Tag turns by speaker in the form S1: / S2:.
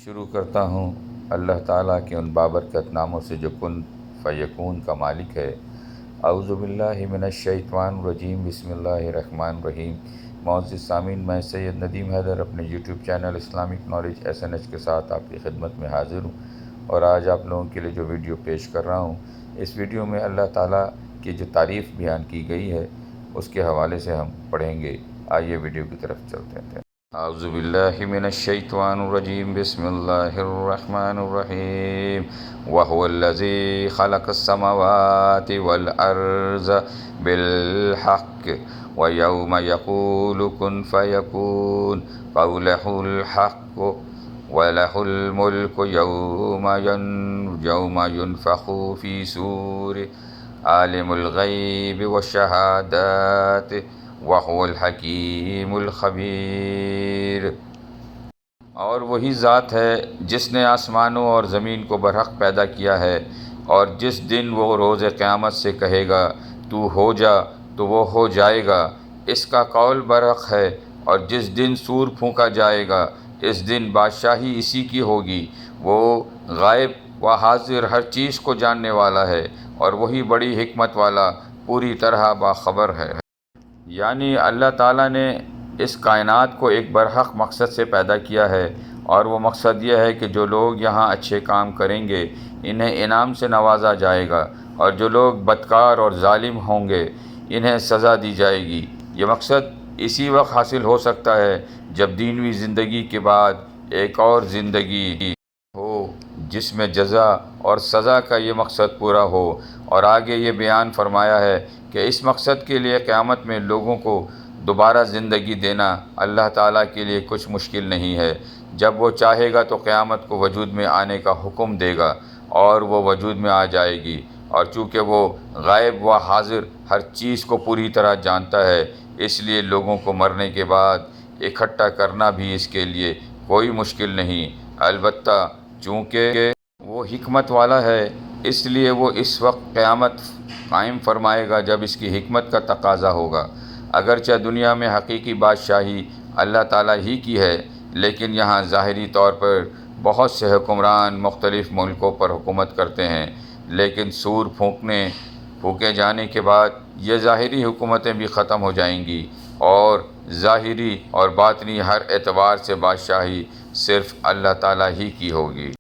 S1: شروع کرتا ہوں اللہ تعالیٰ کے ان بابرکت ناموں سے جو کن فیکون کا مالک ہے۔ اعوذ باللہ من الشیطان الرجیم، بسم اللہ الرحمن الرحیم۔ معزز سامعین، میں سید ندیم حیدر اپنے YouTube channel Islamic knowledge SNH کے ساتھ آپ کی خدمت میں حاضر ہوں، اور آج آپ لوگوں کے لیے جو ویڈیو پیش کر رہا ہوں، اس ویڈیو میں اللہ تعالیٰ کی جو تعریف بیان کی گئی ہے اس کے حوالے سے ہم پڑھیں گے۔ آئیے ویڈیو کی طرف چلتے ہیں۔ اعوذ باللہ من الشیطان الرجیم، بسم اللہ الرحمن الرحیم۔ وَهُوَ الَّذِي خَلَقَ السَّمَاوَاتِ وَالْأَرْضَ بِالْحَقِّ وَيَوْمَ يَقُولُ كُن فَيَكُونُ قَوْلُهُ الْحَقُّ وَلَهُ الْمُلْكُ يَوْمَ يُنفَخُ فِي الصُّورِ عَالِمُ الْغَيْبِ وَالشَّهَادَةِ وَهُوَ الْحَكِيمُ الْخَبِيرُ۔ اور وہی ذات ہے جس نے آسمانوں اور زمین کو برحق پیدا کیا ہے، اور جس دن وہ روز قیامت سے کہے گا تو ہو جا تو وہ ہو جائے گا، اس کا قول برحق ہے۔ اور جس دن سور پھونکا جائے گا، اس دن بادشاہی اسی کی ہوگی۔ وہ غائب و حاضر ہر چیز کو جاننے والا ہے، اور وہی بڑی حکمت والا پوری طرح باخبر ہے۔ یعنی اللہ تعالیٰ نے اس کائنات کو ایک برحق مقصد سے پیدا کیا ہے، اور وہ مقصد یہ ہے کہ جو لوگ یہاں اچھے کام کریں گے انہیں انعام سے نوازا جائے گا، اور جو لوگ بدکار اور ظالم ہوں گے انہیں سزا دی جائے گی۔ یہ مقصد اسی وقت حاصل ہو سکتا ہے جب دنیوی زندگی کے بعد ایک اور زندگی ہو جس میں جزا اور سزا کا یہ مقصد پورا ہو۔ اور آگے یہ بیان فرمایا ہے کہ اس مقصد کے لیے قیامت میں لوگوں کو دوبارہ زندگی دینا اللہ تعالیٰ کے لیے کچھ مشکل نہیں ہے۔ جب وہ چاہے گا تو قیامت کو وجود میں آنے کا حکم دے گا، اور وہ وجود میں آ جائے گی۔ اور چونکہ وہ غائب و حاضر ہر چیز کو پوری طرح جانتا ہے، اس لیے لوگوں کو مرنے کے بعد اکٹھا کرنا بھی اس کے لیے کوئی مشکل نہیں۔ البتہ چونکہ وہ حکمت والا ہے، اس لیے وہ اس وقت قیامت قائم فرمائے گا جب اس کی حکمت کا تقاضا ہوگا۔ اگرچہ دنیا میں حقیقی بادشاہی اللہ تعالیٰ ہی کی ہے، لیکن یہاں ظاہری طور پر بہت سے حکمران مختلف ملکوں پر حکومت کرتے ہیں، لیکن سور پھونکے جانے کے بعد یہ ظاہری حکومتیں بھی ختم ہو جائیں گی، اور ظاہری اور باطنی ہر اعتبار سے بادشاہی صرف اللہ تعالیٰ ہی کی ہوگی۔